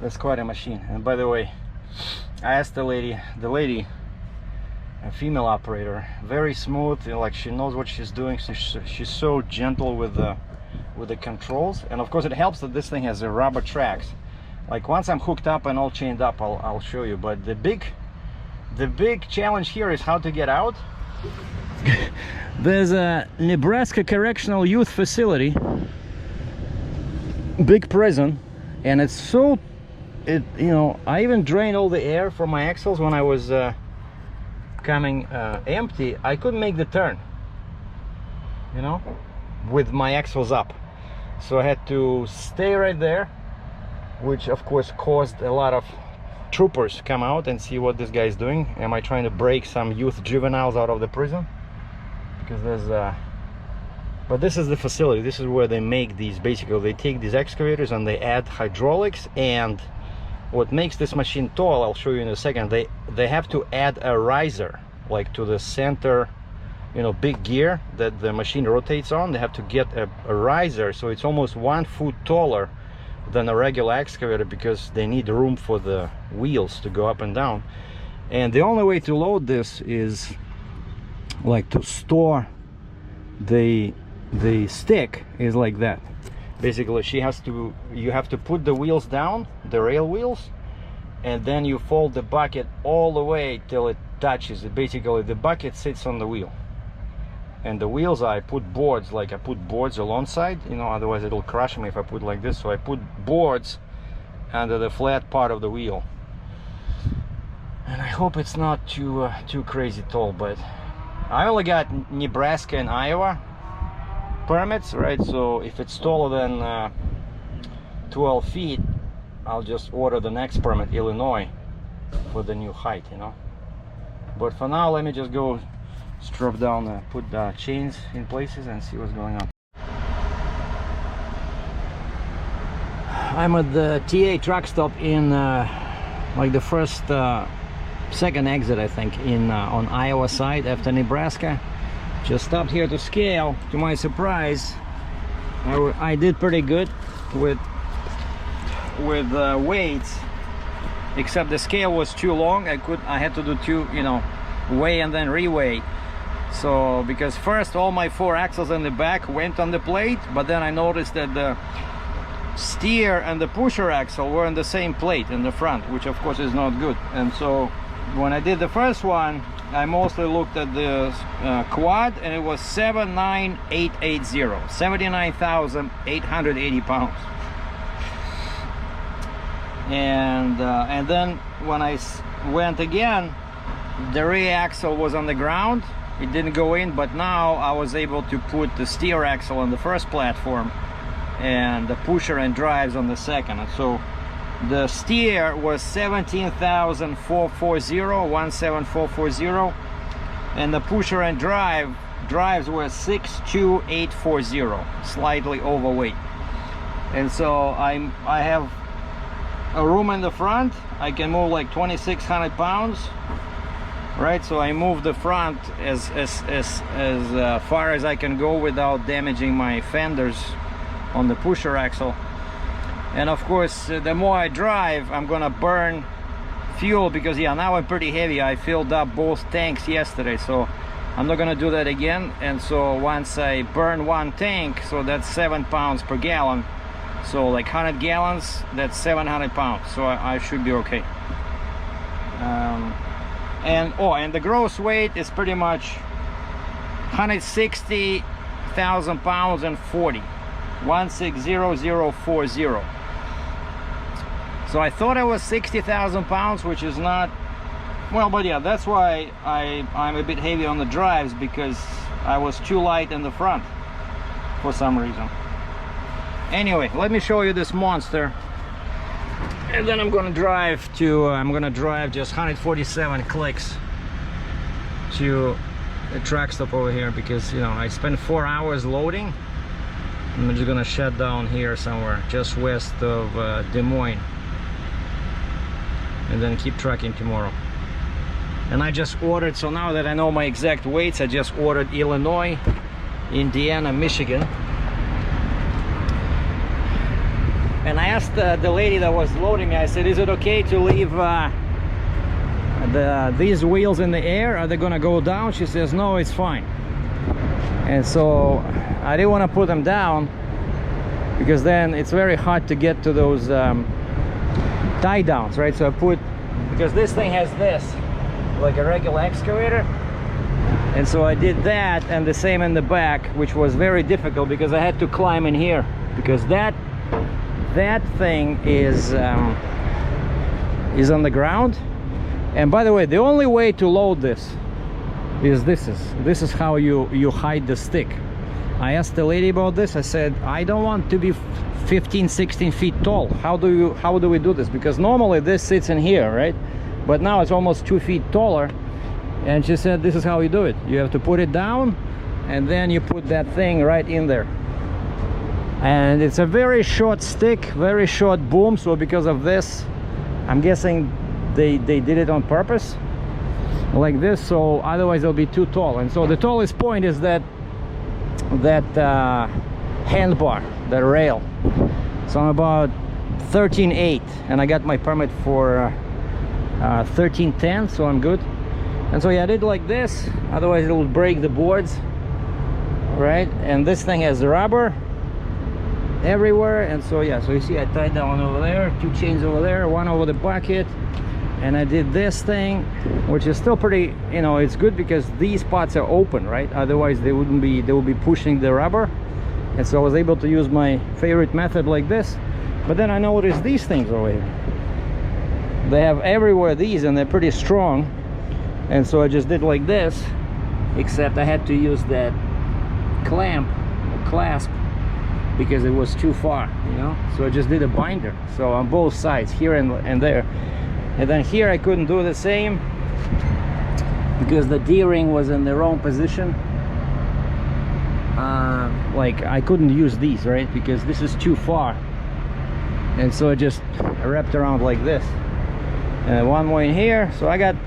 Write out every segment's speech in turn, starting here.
That's quite a machine. And by the way, I asked the lady, a female operator, very smooth, you know, like she knows what she's doing. She's so gentle with the controls, and of course it helps that this thing has a rubber tracks. Like once I'm hooked up and all chained up, I'll show you. But the big challenge here is how to get out. There's a Nebraska Correctional Youth Facility, big prison, and it's so, you know, I even drained all the air from my axles when I was coming empty. I couldn't make the turn, you know, with my axles up, so I had to stay right there, which of course caused a lot of troopers to come out and see what this guy is doing. Am I trying to break some youth juveniles out of the prison? Because there's but this is the facility. This is where they make these. Basically they take these excavators and they add hydraulics, and what makes this machine tall, I'll show you in a second, they have to add a riser, like to the center, you know, big gear that the machine rotates on. They have to get a riser, so it's almost 1 foot taller than a regular excavator, because they need room for the wheels to go up and down. And the only way to load this is like to store the stick is like that. Basically you have to put the wheels down, the rail wheels, and then you fold the bucket all the way till it touches it. Basically the bucket sits on the wheel, and the wheels, I put boards, like I put boards alongside, you know, otherwise it'll crush me if I put like this. So I put boards under the flat part of the wheel, and I hope it's not too crazy tall. But I only got Nebraska and Iowa permits, right? So if it's taller than 12 feet, I'll just order the next permit, Illinois, for the new height, you know. But for now, let me just go strap down, put the chains in places and see what's going on. I'm at the TA truck stop in like the second exit, I think, in on Iowa side after Nebraska. Just stopped here to scale. To my surprise, I did pretty good with weights, except the scale was too long. I had to do two, you know, weigh and then reweigh. So because first all my 4 axles in the back went on the plate, but then I noticed that the steer and the pusher axle were on the same plate in the front, which of course is not good. And so when I did the first one, I mostly looked at the quad, and it was 79,880, 79,880 pounds. And then when I went again, the rear axle was on the ground. It didn't go in, but now I was able to put the steer axle on the first platform and the pusher and drives on the second. And so the steer was 17,440, 17,440, and the pusher and drives were 62,840, slightly overweight. And so I have a room in the front. I can move like 2,600 pounds, right? So I move the front as far as I can go without damaging my fenders on the pusher axle. And of course, the more I drive, I'm gonna burn fuel, because yeah, now I'm pretty heavy. I filled up both tanks yesterday, so I'm not gonna do that again. And so once I burn 1 tank, so that's 7 pounds per gallon. So like 100 gallons, that's 700 pounds. So I should be okay. And the gross weight is pretty much 160,000 pounds and 40. 160040. So I thought I was 60,000 pounds, which is not well, but yeah, that's why I'm a bit heavy on the drives, because I was too light in the front for some reason. Anyway, let me show you this monster, and then I'm gonna drive just 147 clicks to the truck stop over here, because you know I spent 4 hours loading. I'm just gonna shut down here somewhere just west of Des Moines, and then keep trucking tomorrow. And I just ordered, so now that I know my exact weights, I just ordered Illinois, Indiana, Michigan. And I asked the lady that was loading me, I said, is it okay to leave these wheels in the air? Are they gonna go down? She says, no, it's fine. And so I didn't want to put them down, because then it's very hard to get to those tie downs, right? So I put, because this thing has this, like a regular excavator, and so I did that, and the same in the back, which was very difficult because I had to climb in here, because that thing is on the ground. And by the way, the only way to load this is this is how you hide the stick. I asked the lady about this. I said, I don't want to be 15-16 feet tall. How do we do this? Because normally this sits in here, right? But now it's almost 2 feet taller. And she said, this is how you do it. You have to put it down, and then you put that thing right in there. And it's a very short stick, very short boom. So because of this, I'm guessing they did it on purpose like this, so otherwise it'll be too tall. And so the tallest point is that handbar, the rail. So I'm about 13.8, and I got my permit for 13.10, so I'm good. And so yeah, I did like this, otherwise it will break the boards, right? And this thing has rubber everywhere. And so yeah, so you see I tied that one over there, 2 chains over there, 1 over the bucket. And I did this thing, which is still pretty, you know, it's good because these spots are open, right? Otherwise they would be pushing the rubber. And so I was able to use my favorite method like this. But then I noticed these things over here, they have everywhere these, and they're pretty strong. And so I just did like this, except I had to use that clasp, because it was too far, you know. So I just did a binder, so on both sides, here and there. And then here I couldn't do the same because the D-ring was in the wrong position. Like I couldn't use these, right? Because this is too far. And so I just wrapped around like this. And one more in here. So I got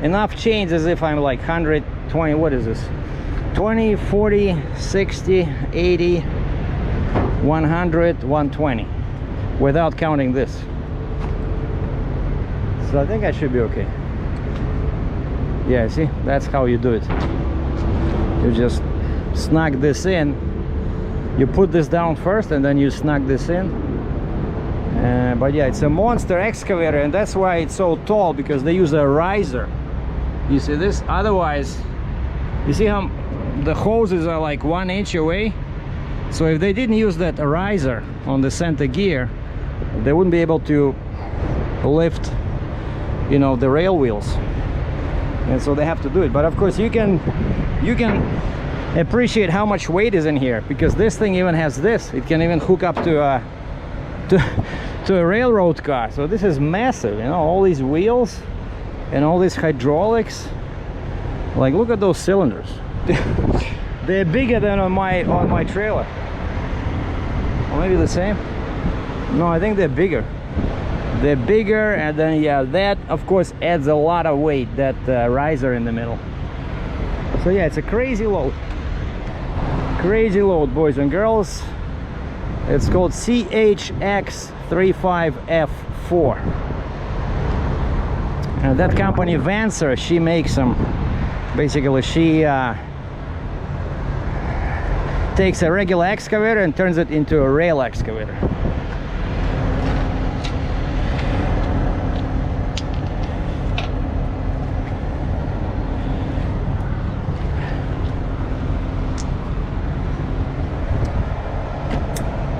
enough chains as if I'm like 120, what is this? 20, 40, 60, 80, 100, 120. Without counting this. So I think I should be okay. Yeah, see, that's how you do it. You just snug this in. You put this down first, and then you snug this in. But yeah, it's a monster excavator, and that's why it's so tall, because they use a riser. You see this? Otherwise, you see how the hoses are like 1 inch away? So if they didn't use that riser on the center gear, they wouldn't be able to lift, you know, the rail wheels. And so they have to do it. But of course you can appreciate how much weight is in here, because this thing even has this. It can even hook up to a railroad car. So this is massive, you know, all these wheels and all these hydraulics. Like, look at those cylinders. They're bigger than on my trailer. Or maybe the same. No, I think they're bigger. They're bigger, and then yeah, that of course adds a lot of weight, that riser in the middle. So yeah, it's a crazy load, boys and girls. It's called CHX35F4, and that company Vancer, she makes them. Basically she takes a regular excavator and turns it into a rail excavator.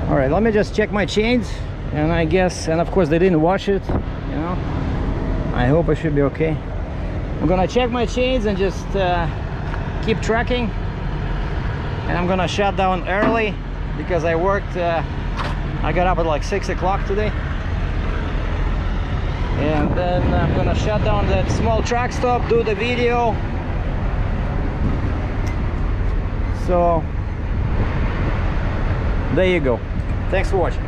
All right, let me just check my chains, and I guess, and of course they didn't wash it, you know. I hope I should be okay. I'm gonna check my chains and just keep tracking, and I'm gonna shut down early because I worked, I got up at like 6 o'clock today, and then I'm gonna shut down that small truck stop, do the video. So there you go. Thanks for watching.